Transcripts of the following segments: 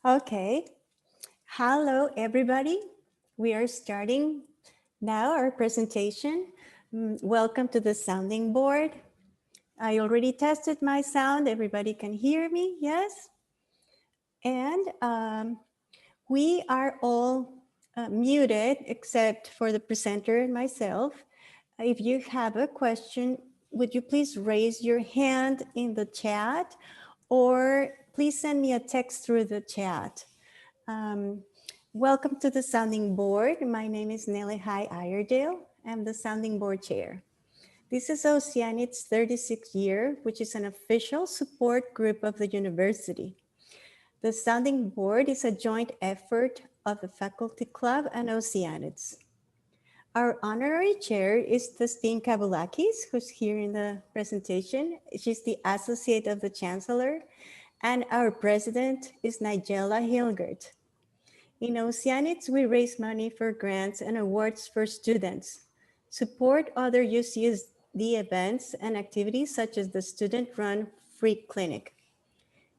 Okay. Hello, everybody. We are starting now our presentation. Welcome to the sounding board. I already tested my sound. Everybody can hear me, yes? And we are all muted except for the presenter and myself. If you have a question, would you please raise your hand in the chat or please send me a text through the chat. Welcome to the Sounding Board. My name is Nelly High Iredale. I'm the Sounding Board Chair. This is Oceanids' 36th year, which is an official support group of the university. The Sounding Board is a joint effort of the Faculty Club and Oceanids. Our honorary chair is Justine Kabulakis, who's here in the presentation. She's the associate of the chancellor. And our president is Nigella Hilgert. In Oceanids, we raise money for grants and awards for students, support other UCSD events and activities such as the student-run free clinic.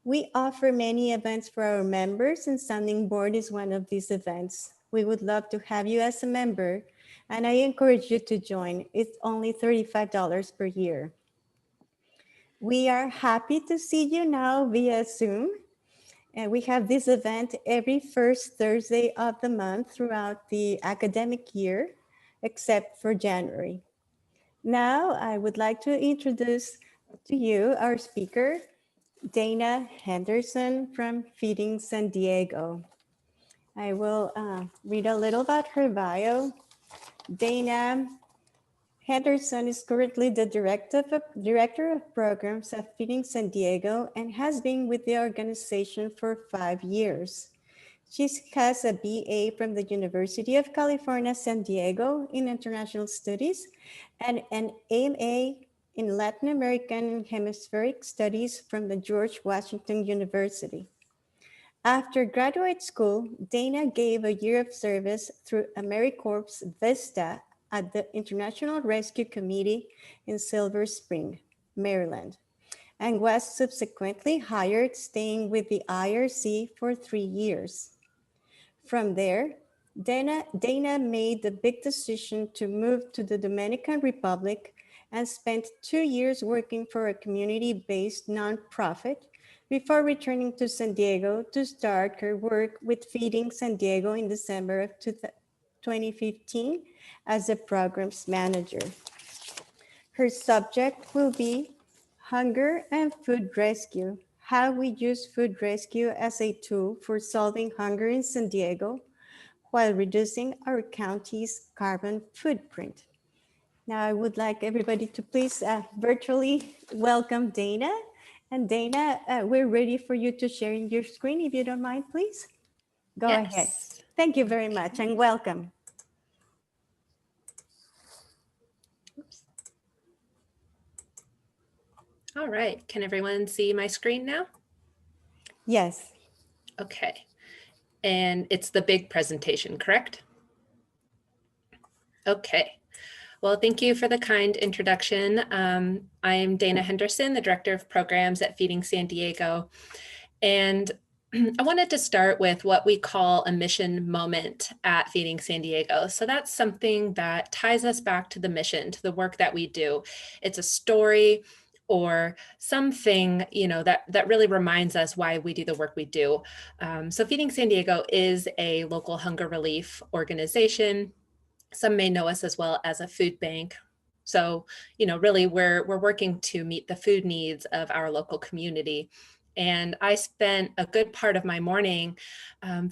We offer many events for our members, and Sounding Board is one of these events. We would love to have you as a member, and I encourage you to join. It's only $35 per year. We are happy to see you now via Zoom. And we have this event every first Thursday of the month throughout the academic year, except for January. Now, I would like to introduce to you our speaker, Dana Henderson from Feeding San Diego. I will read a little about her bio. Dana Henderson is currently the director of programs at Feeding San Diego and has been with the organization for 5 years. She has a BA from the University of California, San Diego in International Studies and an MA in Latin American and Hemispheric Studies from the George Washington University. After graduate school, Dana gave a year of service through AmeriCorps Vista at the International Rescue Committee in Silver Spring, Maryland, and was subsequently hired, staying with the IRC for 3 years. From there, Dana made the big decision to move to the Dominican Republic and spent 2 years working for a community-based nonprofit before returning to San Diego to start her work with Feeding San Diego in December of 2015 as a programs manager. Her subject will be hunger and food rescue, how we use food rescue as a tool for solving hunger in San Diego while reducing our county's carbon footprint. Now I would like everybody to please virtually welcome Dana. And Dana, we're ready for you to share your screen, if you don't mind, please. Go ahead. Thank you very much and welcome. Oops. All right, can everyone see my screen now? Yes. Okay, and it's the big presentation, correct? Okay, well, thank you for the kind introduction. I'm Dana Henderson, the Director of Programs at Feeding San Diego. And I wanted to start with what we call a mission moment at Feeding San Diego. So that's something that ties us back to the mission, to the work that we do. It's a story or something, that really reminds us why we do the work we do. So Feeding San Diego is a local hunger relief organization. Some may know us as well as a food bank. So, really we're working to meet the food needs of our local community. And I spent a good part of my morning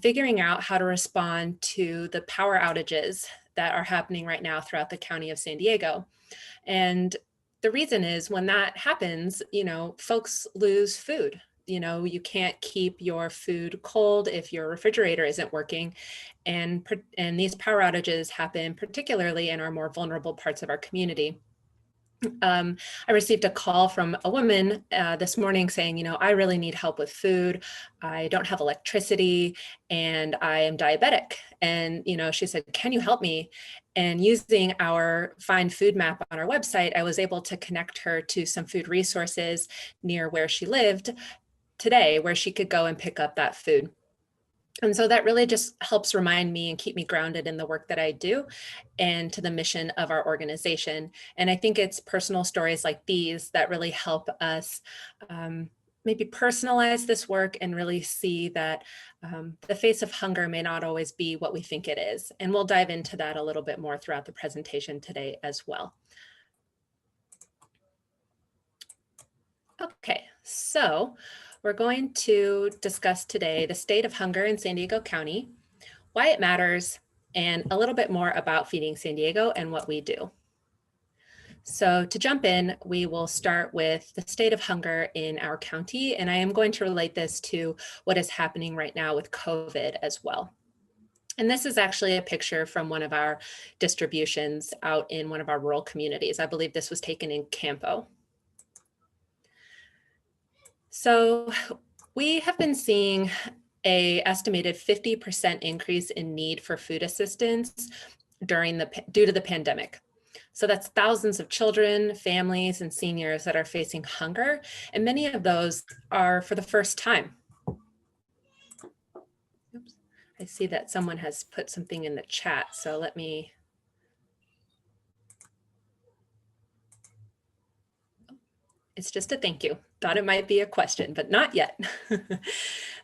figuring out how to respond to the power outages that are happening right now throughout the county of San Diego. And the reason is when that happens, folks lose food. You can't keep your food cold if your refrigerator isn't working. And these power outages happen particularly in our more vulnerable parts of our community. I received a call from a woman this morning saying, I really need help with food. I don't have electricity and I am diabetic. And, she said, can you help me? And using our Find Food map on our website, I was able to connect her to some food resources near where she lived today, where she could go and pick up that food. And so that really just helps remind me and keep me grounded in the work that I do and to the mission of our organization. And I think it's personal stories like these that really help us maybe personalize this work and really see that the face of hunger may not always be what we think it is. And we'll dive into that a little bit more throughout the presentation today as well. Okay, so we're going to discuss today the state of hunger in San Diego County, why it matters, and a little bit more about Feeding San Diego and what we do. So to jump in, we will start with the state of hunger in our county, and I am going to relate this to what is happening right now with COVID as well. And this is actually a picture from one of our distributions out in one of our rural communities. I believe this was taken in Campo. So we have been seeing an estimated 50% increase in need for food assistance due to the pandemic. So that's thousands of children, families, and seniors that are facing hunger, and many of those are for the first time. Oops. I see that someone has put something in the chat, so let me. It's just a thank you. Thought it might be a question, but not yet.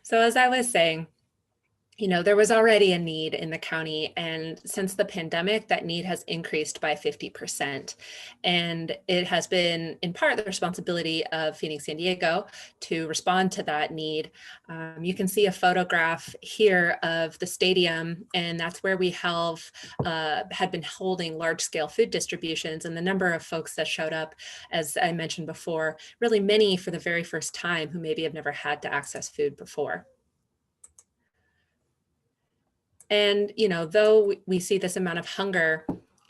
So as I was saying, there was already a need in the county, and since the pandemic, that need has increased by 50%. And it has been in part the responsibility of Feeding San Diego to respond to that need. You can see a photograph here of the stadium, and that's where we had been holding large-scale food distributions, and the number of folks that showed up, as I mentioned before, really many for the very first time who maybe have never had to access food before. And, though we see this amount of hunger,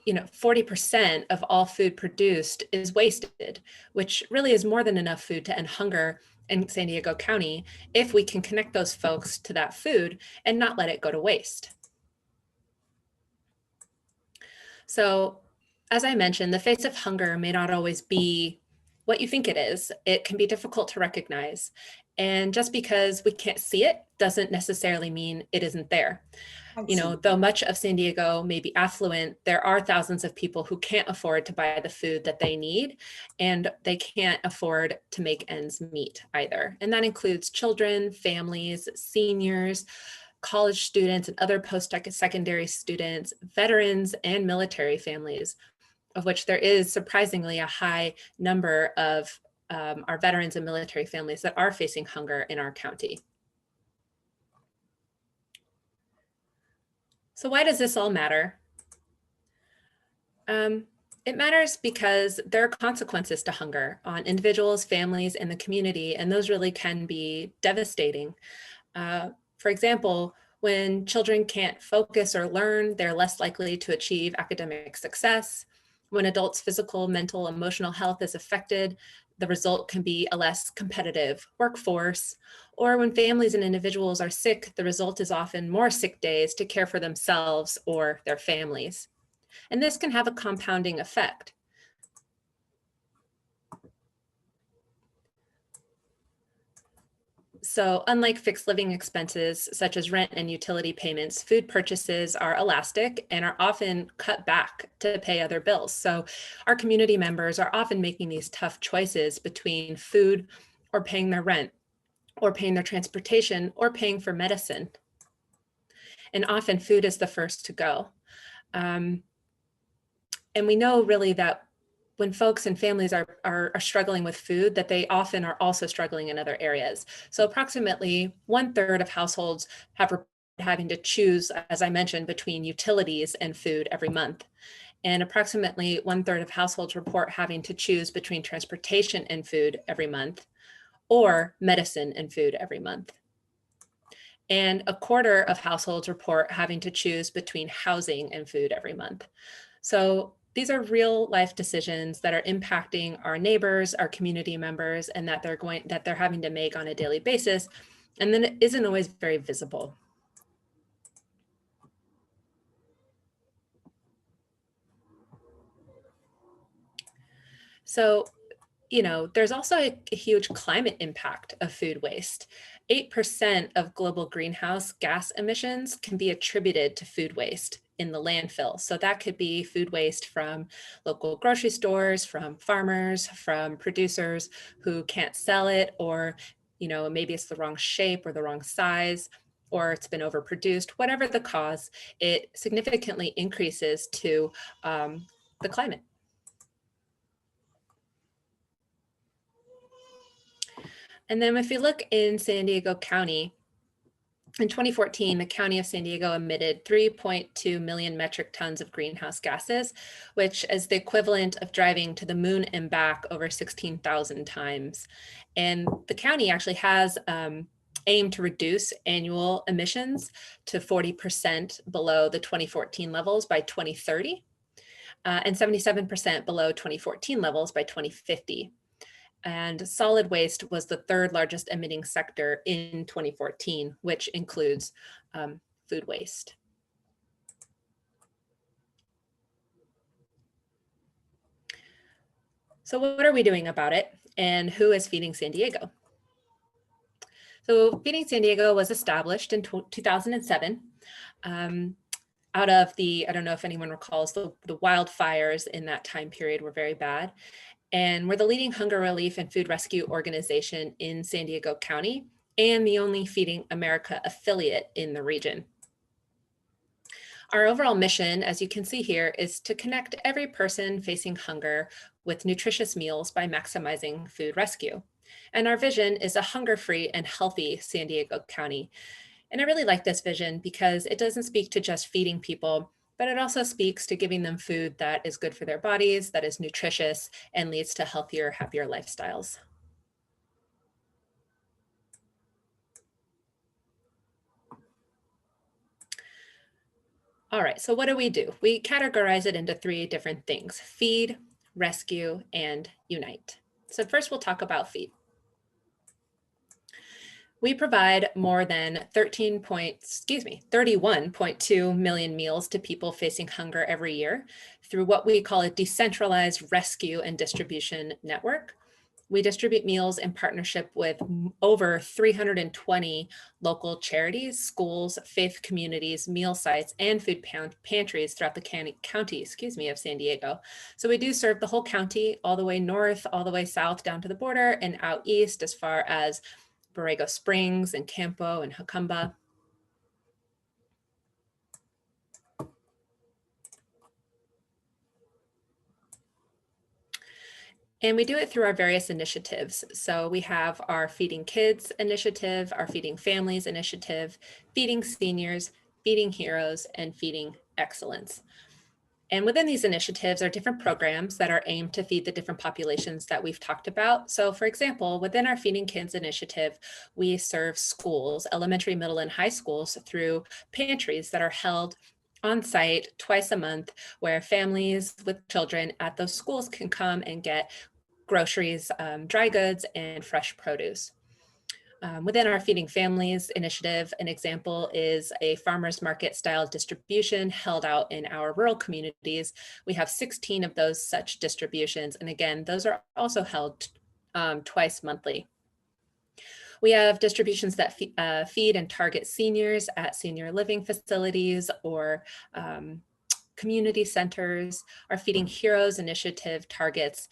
40% of all food produced is wasted, which really is more than enough food to end hunger in San Diego County if we can connect those folks to that food and not let it go to waste. So, as I mentioned, the face of hunger may not always be what you think it is. It can be difficult to recognize. And just because we can't see it doesn't necessarily mean it isn't there. Though much of San Diego may be affluent, there are thousands of people who can't afford to buy the food that they need, and they can't afford to make ends meet either. And that includes children, families, seniors, college students, and other post-secondary students, veterans, and military families, of which there is surprisingly a high number of our veterans and military families that are facing hunger in our county. So why does this all matter? It matters because there are consequences to hunger on individuals, families, and the community, and those really can be devastating. For example, when children can't focus or learn, they're less likely to achieve academic success. When adults' physical, mental, emotional health is affected, the result can be a less competitive workforce. Or when families and individuals are sick, the result is often more sick days to care for themselves or their families. And this can have a compounding effect. So unlike fixed living expenses, such as rent and utility payments, food purchases are elastic and are often cut back to pay other bills. So our community members are often making these tough choices between food or paying their rent, or paying their transportation, or paying for medicine. And often food is the first to go. And we know really that when folks and families are struggling with food, that they often are also struggling in other areas. So approximately 1/3 of households have reported having to choose, as I mentioned, between utilities and food every month. And approximately 1/3 of households report having to choose between transportation and food every month, or medicine and food every month. And 1/4 of households report having to choose between housing and food every month. So these are real life decisions that are impacting our neighbors, our community members, and that they're having to make on a daily basis. And then it isn't always very visible. So, there's also a huge climate impact of food waste. 8% of global greenhouse gas emissions can be attributed to food waste in the landfill. So that could be food waste from local grocery stores, from farmers, from producers who can't sell it, or maybe it's the wrong shape or the wrong size, or it's been overproduced. Whatever the cause, it significantly increases to the climate. And then if you look in San Diego County, in 2014, the County of San Diego emitted 3.2 million metric tons of greenhouse gases, which is the equivalent of driving to the moon and back over 16,000 times. And the county actually has aimed to reduce annual emissions to 40% below the 2014 levels by 2030, and 77% below 2014 levels by 2050. And solid waste was the third largest emitting sector in 2014, which includes food waste. So what are we doing about it, and who is Feeding San Diego? So Feeding San Diego was established in 2007 out of I don't know if anyone recalls, the wildfires in that time period were very bad. And we're the leading hunger relief and food rescue organization in San Diego County and the only Feeding America affiliate in the region. Our overall mission, as you can see here, is to connect every person facing hunger with nutritious meals by maximizing food rescue. And our vision is a hunger-free and healthy San Diego County. And I really like this vision because it doesn't speak to just feeding people, but it also speaks to giving them food that is good for their bodies, that is nutritious, and leads to healthier, happier lifestyles. All right, so what do? We categorize it into 3 different things: feed, rescue, and unite. So first we'll talk about feed. We provide more than 31.2 million meals to people facing hunger every year through what we call a decentralized rescue and distribution network. We distribute meals in partnership with over 320 local charities, schools, faith communities, meal sites, and food pantries throughout the county, of San Diego. So we do serve the whole county, all the way north, all the way south down to the border, and out east as far as Borrego Springs and Campo and Jacumba. And we do it through our various initiatives. So we have our Feeding Kids initiative, our Feeding Families initiative, Feeding Seniors, Feeding Heroes, and Feeding Excellence. And within these initiatives are different programs that are aimed to feed the different populations that we've talked about. So for example, within our Feeding Kids initiative, we serve schools, elementary, middle, and high schools through pantries that are held on site twice a month, where families with children at those schools can come and get groceries, dry goods, and fresh produce. Within our Feeding Families initiative, an example is a farmers market style distribution held out in our rural communities. We have 16 of those such distributions. And again, those are also held twice monthly. We have distributions that feed and target seniors at senior living facilities or community centers. Our Feeding Heroes initiative targets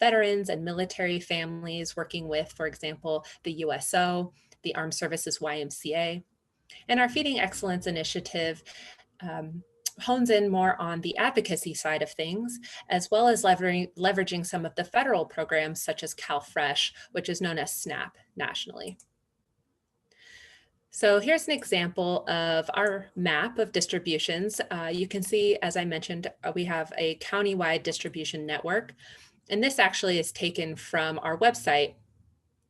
veterans and military families working with, for example, the USO, the Armed Services YMCA. And our Feeding Excellence initiative hones in more on the advocacy side of things, as well as leveraging some of the federal programs such as CalFresh, which is known as SNAP nationally. So here's an example of our map of distributions. You can see, as I mentioned, we have a countywide distribution network. And this actually is taken from our website,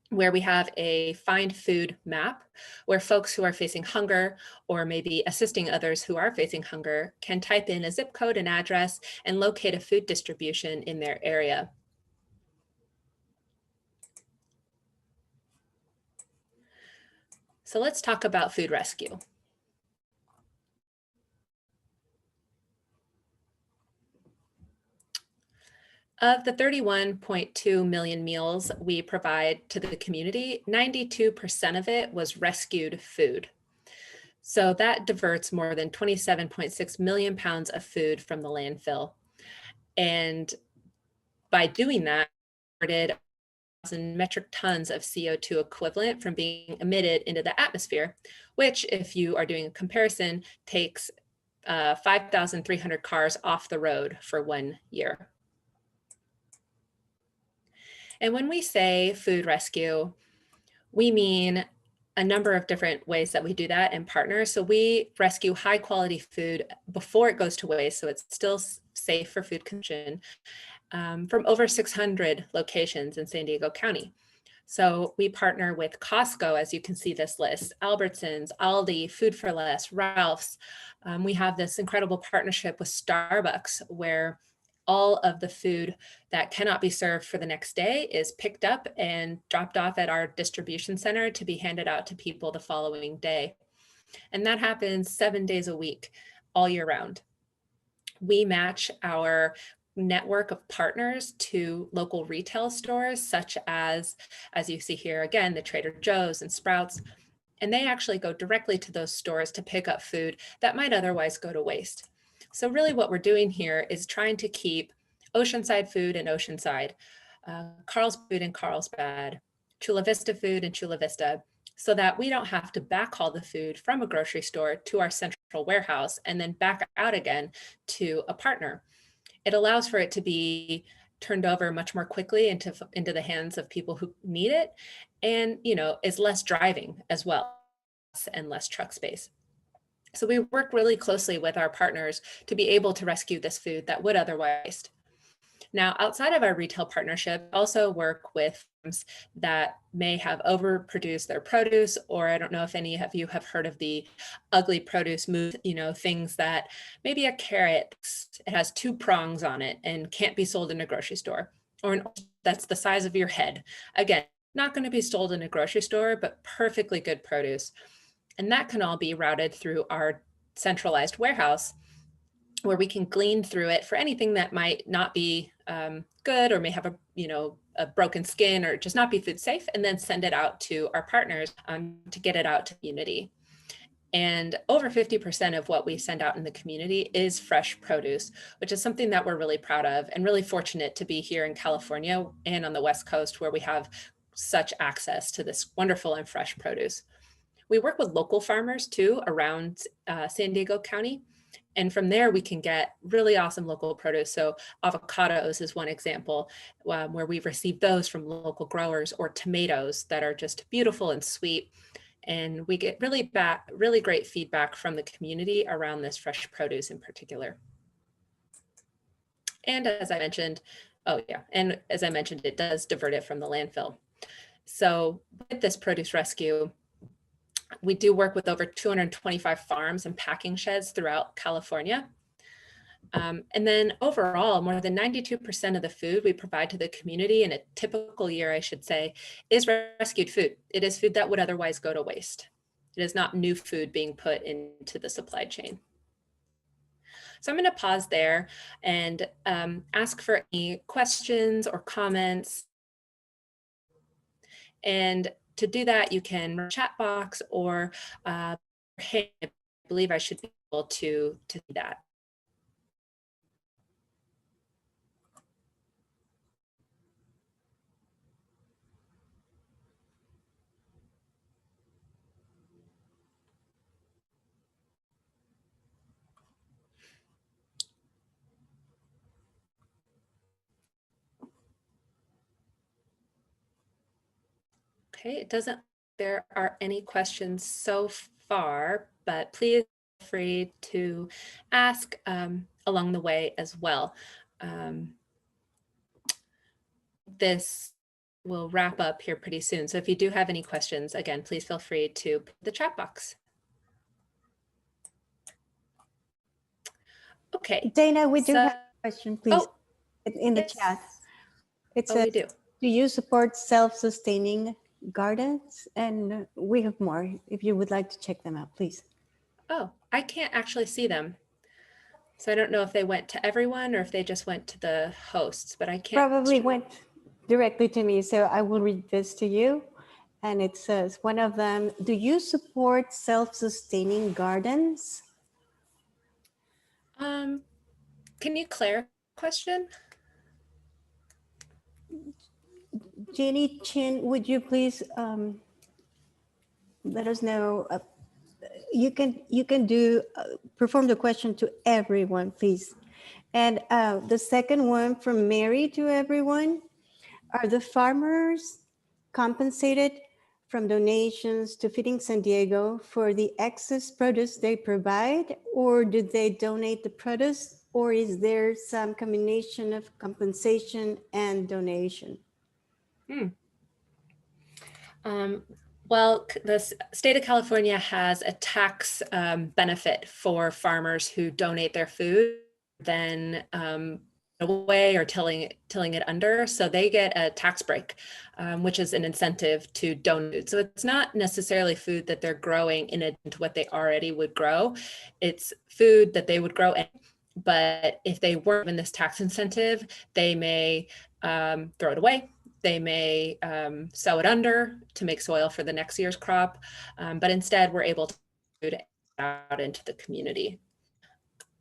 where we have a find food map, where folks who are facing hunger or maybe assisting others who are facing hunger can type in a zip code and address and locate a food distribution in their area. So let's talk about food rescue. Of the 31.2 million meals we provide to the community, 92% of it was rescued food. So that diverts more than 27.6 million pounds of food from the landfill. And by doing that, diverted metric tons of CO2 equivalent from being emitted into the atmosphere, which, if you are doing a comparison, takes 5,300 cars off the road for 1 year. And when we say food rescue, we mean a number of different ways that we do that in partners. So we rescue high quality food before it goes to waste, so it's still safe for food consumption, from over 600 locations in San Diego County. So we partner with Costco, as you can see this list, Albertsons, Aldi, Food for Less, Ralph's. We have this incredible partnership with Starbucks, where all of the food that cannot be served for the next day is picked up and dropped off at our distribution center to be handed out to people the following day. And that happens 7 days a week, all year round. We match our network of partners to local retail stores, such as you see here, again, the Trader Joe's and Sprouts, and they actually go directly to those stores to pick up food that might otherwise go to waste. So really what we're doing here is trying to keep Oceanside food in Oceanside, Carl's food in Carlsbad, Chula Vista food in Chula Vista, so that we don't have to backhaul the food from a grocery store to our central warehouse and then back out again to a partner. It allows for it to be turned over much more quickly into the hands of people who need it, and is less driving as well and less truck space. So we work really closely with our partners to be able to rescue this food that would otherwise waste. Now, outside of our retail partnership, I also work with farms that may have overproduced their produce, or I don't know if any of you have heard of the ugly produce move, things that maybe a carrot, it has 2 prongs on it and can't be sold in a grocery store, or that's the size of your head. Again, not going to be sold in a grocery store, but perfectly good produce. And that can all be routed through our centralized warehouse, where we can glean through it for anything that might not be good, or may have a broken skin, or just not be food safe, and then send it out to our partners to get it out to the community. And over 50% of what we send out in the community is fresh produce, which is something that we're really proud of, and really fortunate to be here in California and on the West Coast, where we have such access to this wonderful and fresh produce. We work with local farmers too around San Diego County. And from there, we can get really awesome local produce. So avocados is one example, where we've received those from local growers, or tomatoes that are just beautiful and sweet. And we get really great feedback from the community around this fresh produce in particular. And as I mentioned, it does divert it from the landfill. So with this produce rescue, we do work with over 225 farms and packing sheds throughout California. And then overall, more than 92% of the food we provide to the community in a typical year, I should say, is rescued food. It is food that would otherwise go to waste. It is not new food being put into the supply chain. So I'm going to pause there and ask for any questions or comments. And to do that, you can chat box, or hey, I believe I should be able to do that. Okay, it doesn't, there are any questions so far, but please feel free to ask along the way as well. This will wrap up here pretty soon. So if you do have any questions, again, please feel free to put the chat box. Okay. Dana, we do have a question, please, in the chat. It says, we do you support self-sustaining gardens? And we have more if you would like to check them out, please. Oh, I can't actually see them. So I don't know if they went to everyone or if they just went to the hosts, but I can't. Probably went directly to me, so I will read this to you. And it says, one of them, do you support self-sustaining gardens? Can you clarify the question? Jenny Chin, would you please let us know? You can do perform the question to everyone, please. And the second one from Mary to everyone: are the farmers compensated from donations to Feeding San Diego for the excess produce they provide, or do they donate the produce, or is there some combination of compensation and donation? Well, the state of California has a tax benefit for farmers who donate their food, then away or tilling it under. So they get a tax break, which is an incentive to donate. So it's not necessarily food that they're growing in addition to what they already would grow. It's food that they would grow. But if they weren't given this tax incentive, they may throw it away. They may sow it under to make soil for the next year's crop. But instead, we're able to put it out into the community.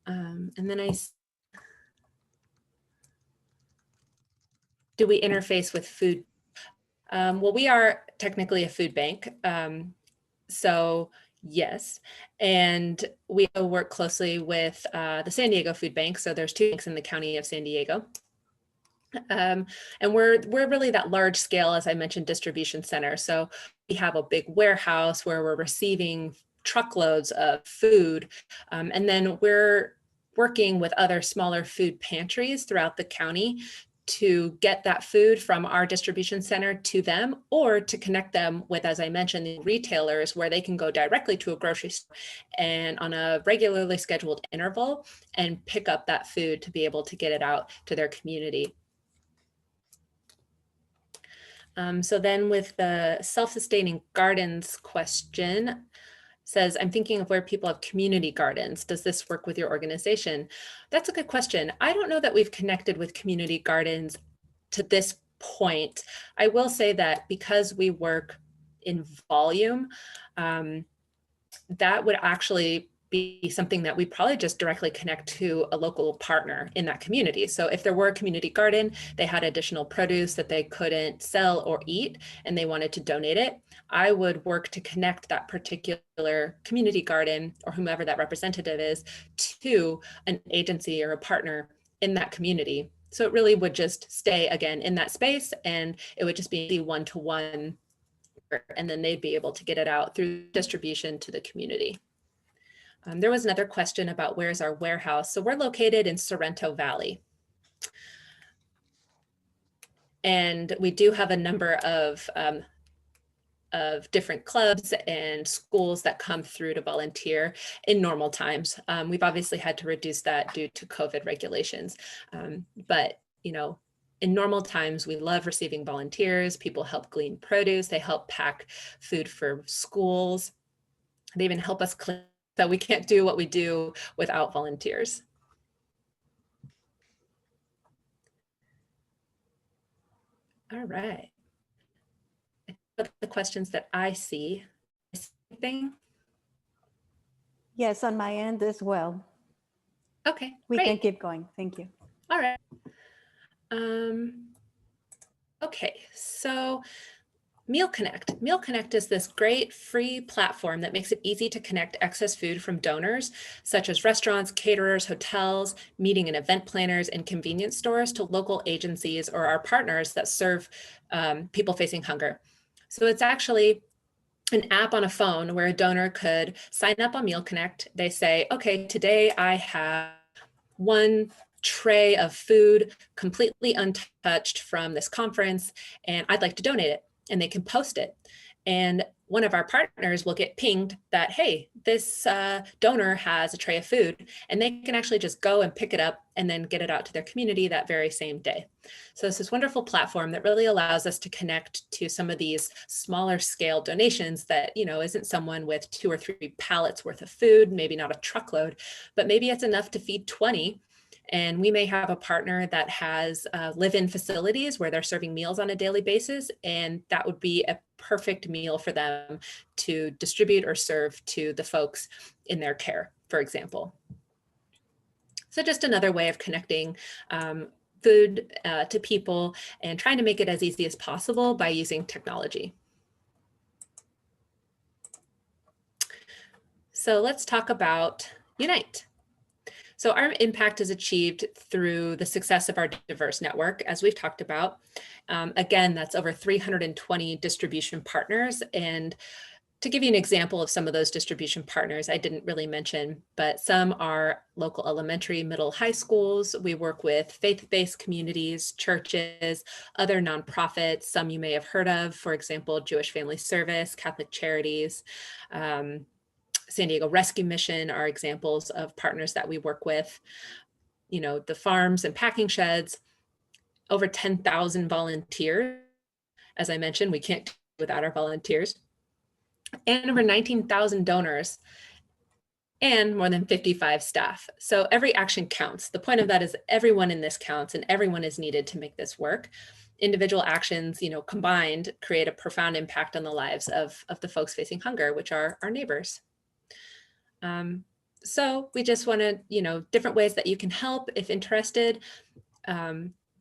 And then do we interface with food? Well, we are technically a food bank. So yes, and we work closely with the San Diego Food Bank. So there's 2 banks in the county of San Diego. And we're really that large scale, as I mentioned, distribution center. So we have a big warehouse where we're receiving truckloads of food. And then we're working with other smaller food pantries throughout the county to get that food from our distribution center to them, or to connect them with, as I mentioned, the retailers where they can go directly to a grocery store and on a regularly scheduled interval and pick up that food to be able to get it out to their community. So then with the self-sustaining gardens question, says, I'm thinking of where people have community gardens. Does this work with your organization? That's a good question. I don't know that we've connected with community gardens to this point. I will say that because we work in volume, that would actually be something that we probably just directly connect to a local partner in that community. So if there were a community garden, they had additional produce that they couldn't sell or eat, and they wanted to donate it, I would work to connect that particular community garden, or whomever that representative is, to an agency or a partner in that community. So it really would just stay, again, in that space, and it would just be the one-to-one, and then they'd be able to get it out through distribution to the community. There was another question about where's our warehouse. So we're located in Sorrento Valley. And we do have a number of different clubs and schools that come through to volunteer in normal times. We've obviously had to reduce that due to COVID regulations. But, you know, in normal times, we love receiving volunteers. People help glean produce. They help pack food for schools. They even help us clean. So we can't do what we do without volunteers. All right. The questions that I see. Anything? Yes, on my end as well. Okay, we great. can keep going. Thank you. All right. Okay, so Meal Connect. Meal Connect is this great free platform that makes it easy to connect excess food from donors, such as restaurants, caterers, hotels, meeting and event planners, and convenience stores, to local agencies or our partners that serve people facing hunger. So it's actually an app on a phone where a donor could sign up on Meal Connect. They say, okay, today I have 1 tray of food completely untouched from this conference, and I'd like to donate it. And they can post it. And one of our partners will get pinged that, hey, this donor has a tray of food, and they can actually just go and pick it up and then get it out to their community that very same day. So it's this wonderful platform that really allows us to connect to some of these smaller scale donations that, isn't someone with 2 or 3 pallets worth of food, maybe not a truckload, but maybe it's enough to feed 20. And we may have a partner that has live-in facilities where they're serving meals on a daily basis, and that would be a perfect meal for them to distribute or serve to the folks in their care, for example. So just another way of connecting food to people and trying to make it as easy as possible by using technology. So let's talk about Unite. So our impact is achieved through the success of our diverse network, as we've talked about. Again, that's over 320 distribution partners. And to give you an example of some of those distribution partners, I didn't really mention, but some are local elementary, middle, high schools. We work with faith-based communities, churches, other nonprofits, some you may have heard of, for example, Jewish Family Service, Catholic Charities, San Diego Rescue Mission are examples of partners that we work with. The farms and packing sheds, over 10,000 volunteers. As I mentioned, we can't do without our volunteers. And over 19,000 donors and more than 55 staff. So every action counts. The point of that is everyone in this counts and everyone is needed to make this work. Individual actions, combined create a profound impact on the lives of the folks facing hunger, which are our neighbors. So we just want to, different ways that you can help if interested.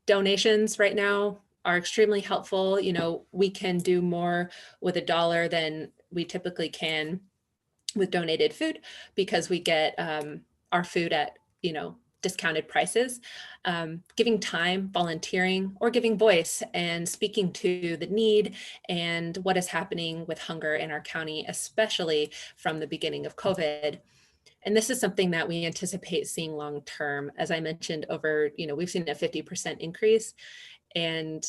Donations right now are extremely helpful. We can do more with $1 than we typically can with donated food because we get our food at, discounted prices. Giving time, volunteering, or giving voice and speaking to the need and what is happening with hunger in our county, especially from the beginning of COVID. And this is something that we anticipate seeing long term. As I mentioned, we've seen a 50% increase. And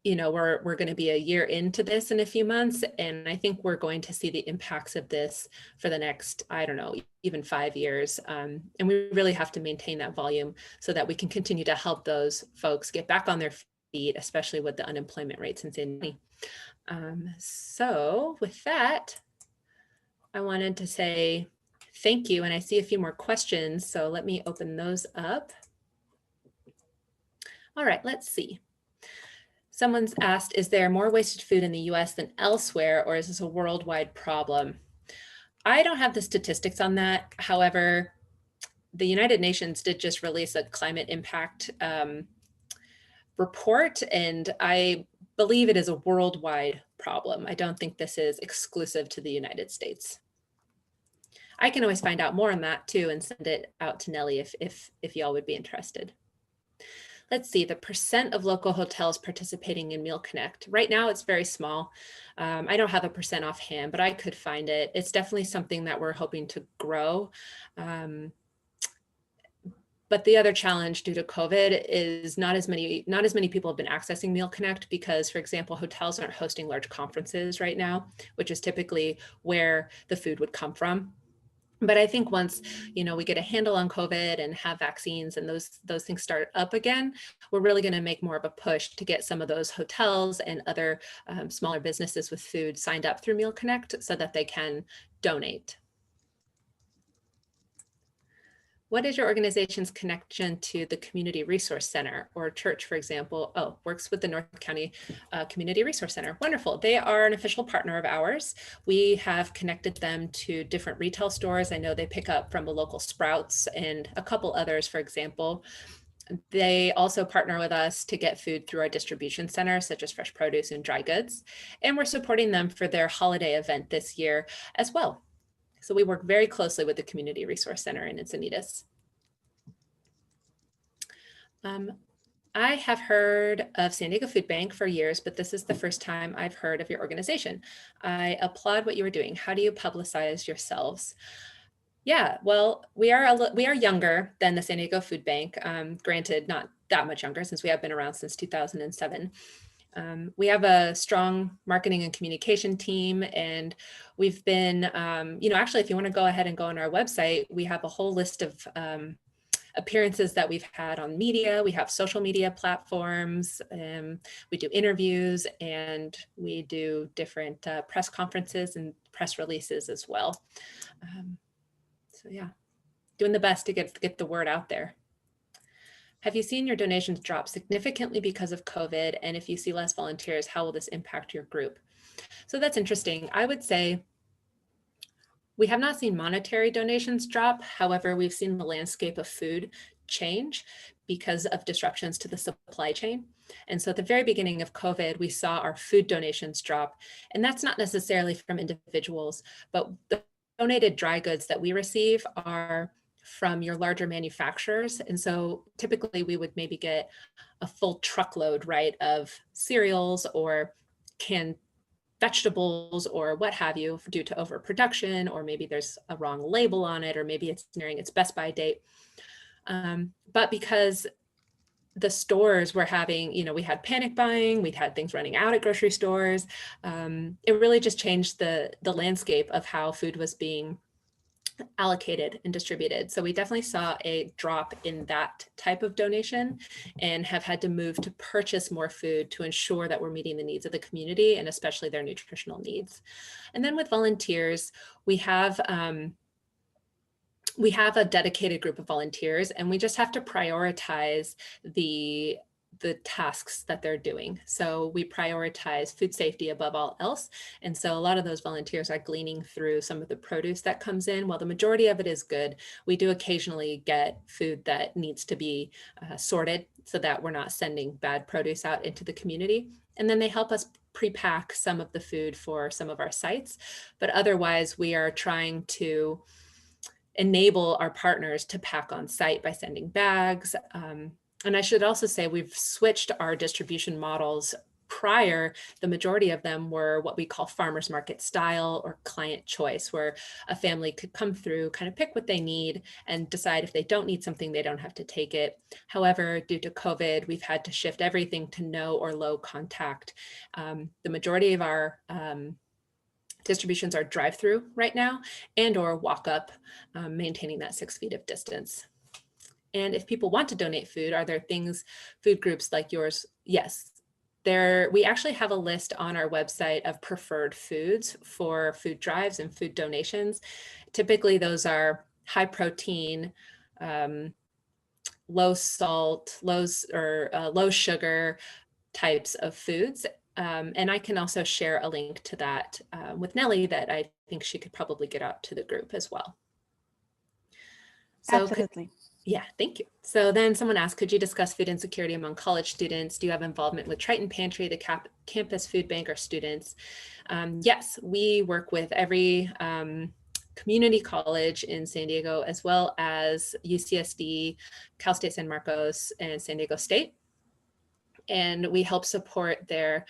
we're going to be a year into this in a few months. And I think we're going to see the impacts of this for the next, even 5 years. And we really have to maintain that volume so that we can continue to help those folks get back on their feet, especially with the unemployment rates in San Diego. So with that, I wanted to say thank you. And I see a few more questions, so let me open those up. All right, let's see. Someone's asked, is there more wasted food in the US than elsewhere, or is this a worldwide problem? I don't have the statistics on that. However, the United Nations did just release a climate impact report, and I believe it is a worldwide problem. I don't think this is exclusive to the United States. I can always find out more on that too and send it out to Nellie if y'all would be interested. Let's see, the percent of local hotels participating in Meal Connect. Right now, it's very small. I don't have a percent offhand, but I could find it. It's definitely something that we're hoping to grow. But the other challenge due to COVID is not as many people have been accessing Meal Connect because, for example, hotels aren't hosting large conferences right now, which is typically where the food would come from. But I think once, we get a handle on COVID and have vaccines and those things start up again, we're really going to make more of a push to get some of those hotels and other smaller businesses with food signed up through Meal Connect so that they can donate. What is your organization's connection to the Community Resource Center or church, for example? Oh, works with the North County Community Resource Center. Wonderful. They are an official partner of ours. We have connected them to different retail stores. I know they pick up from a local Sprouts and a couple others, for example. They also partner with us to get food through our distribution center, such as fresh produce and dry goods. And we're supporting them for their holiday event this year as well. So we work very closely with the Community Resource Center in Encinitas. I have heard of San Diego Food Bank for years, but this is the first time I've heard of your organization. I applaud what you are doing. How do you publicize yourselves? Yeah, well, we are younger than the San Diego Food Bank. Granted, not that much younger since we have been around since 2007. We have a strong marketing and communication team, and we've been, actually, if you want to go ahead and go on our website, we have a whole list of appearances that we've had on media. We have social media platforms, we do interviews, and we do different press conferences and press releases as well. So yeah, doing the best to get the word out there. Have you seen your donations drop significantly because of COVID? And if you see less volunteers, how will this impact your group? So that's interesting. I would say we have not seen monetary donations drop. However, we've seen the landscape of food change because of disruptions to the supply chain. And so at the very beginning of COVID, we saw our food donations drop. And that's not necessarily from individuals, but the donated dry goods that we receive are from your larger manufacturers. And so typically we would maybe get a full truckload, right, of cereals or canned vegetables or what have you due to overproduction, or maybe there's a wrong label on it, or maybe it's nearing its best by date. But because the stores were having, we had panic buying, we'd had things running out at grocery stores. It really just changed the landscape of how food was being allocated and distributed. So we definitely saw a drop in that type of donation and have had to move to purchase more food to ensure that we're meeting the needs of the community and especially their nutritional needs. And then with volunteers, we have a dedicated group of volunteers, and we just have to prioritize the tasks that they're doing. So we prioritize food safety above all else. And so a lot of those volunteers are gleaning through some of the produce that comes in. While the majority of it is good, we do occasionally get food that needs to be sorted so that we're not sending bad produce out into the community. And then they help us pre-pack some of the food for some of our sites. But otherwise, we are trying to enable our partners to pack on site by sending bags. And I should also say we've switched our distribution models. Prior, the majority of them were what we call farmers market style or client choice, where a family could come through, kind of pick what they need and decide if they don't need something, they don't have to take it. However, due to COVID, we've had to shift everything to no or low contact. The majority of our distributions are drive-through right now and or walk up, maintaining that 6 feet of distance. And if people want to donate food, are there food groups like yours? Yes. We actually have a list on our website of preferred foods for food drives and food donations. Typically, those are high protein, low salt, low sugar types of foods. And I can also share a link to that with Nellie that I think she could probably get out to the group as well. So Absolutely. yeah, thank you. So then someone asked, could you discuss food insecurity among college students? Do you have involvement with Triton Pantry, the campus food bank, or students? Yes, we work with every community college in San Diego, as well as UCSD, Cal State San Marcos, and San Diego State. And we help support their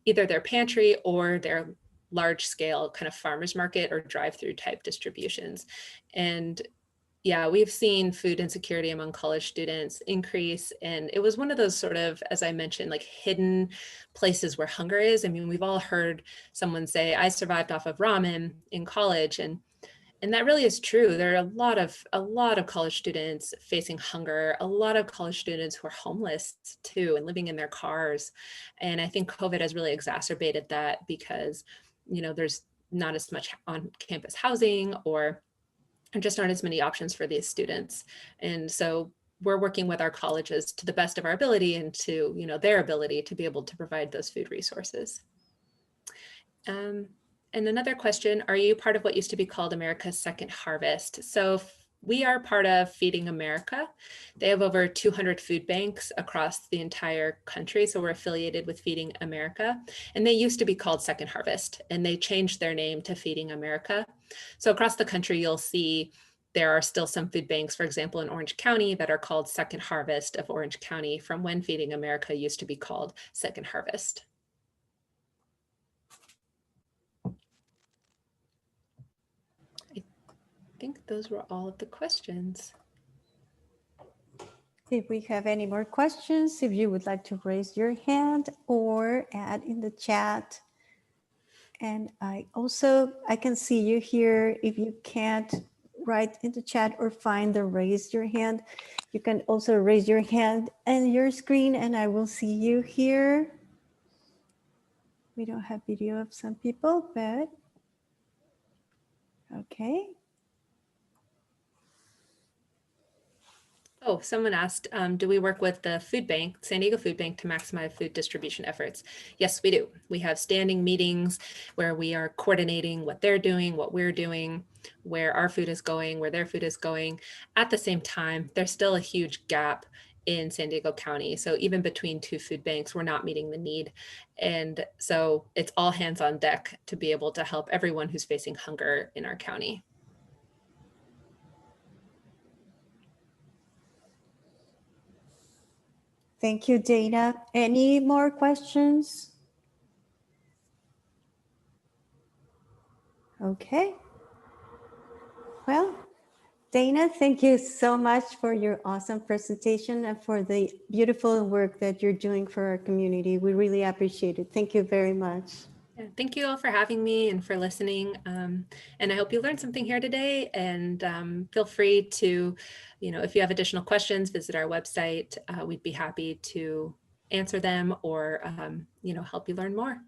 either their pantry or their large scale kind of farmers market or drive-through type distributions. And yeah, we've seen food insecurity among college students increase. And it was one of those sort of, as I mentioned, like hidden places where hunger is. I mean, we've all heard someone say, I survived off of ramen in college. And that really is true. There are a lot of college students facing hunger, a lot of college students who are homeless too and living in their cars. And I think COVID has really exacerbated that because, there's not as much on campus housing or just aren't as many options for these students. And so we're working with our colleges to the best of our ability and to, their ability to be able to provide those food resources. And another question, are you part of what used to be called America's Second Harvest? So we are part of Feeding America. They have over 200 food banks across the entire country. So we're affiliated with Feeding America. And they used to be called Second Harvest, and they changed their name to Feeding America. So across the country, you'll see there are still some food banks, for example, in Orange County that are called Second Harvest of Orange County from when Feeding America used to be called Second Harvest. I think those were all of the questions. If we have any more questions, if you would like to raise your hand or add in the chat. And I can see you here. If you can't write in the chat or find the raise your hand, you can also raise your hand and your screen and I will see you here. We don't have video of some people, but okay. Oh, someone asked, do we work with the food bank, San Diego Food Bank, to maximize food distribution efforts? Yes, we do. We have standing meetings where we are coordinating what they're doing, what we're doing, where our food is going, where their food is going. At the same time, there's still a huge gap in San Diego County. So even between two food banks, we're not meeting the need. And so it's all hands on deck to be able to help everyone who's facing hunger in our county. Thank you, Dana. Any more questions? Okay. Well, Dana, thank you so much for your awesome presentation and for the beautiful work that you're doing for our community. We really appreciate it. Thank you very much. Yeah, thank you all for having me and for listening. And I hope you learned something here today. And feel free to, if you have additional questions, visit our website. We'd be happy to answer them or, help you learn more.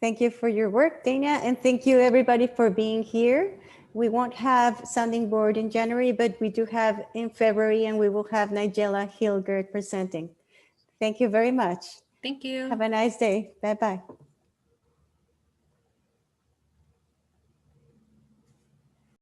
Thank you for your work, Dana. And thank you everybody for being here. We won't have sounding board in January, but we do have in February and we will have Nigella Hilgert presenting. Thank you very much. Thank you. Have a nice day. Bye-bye.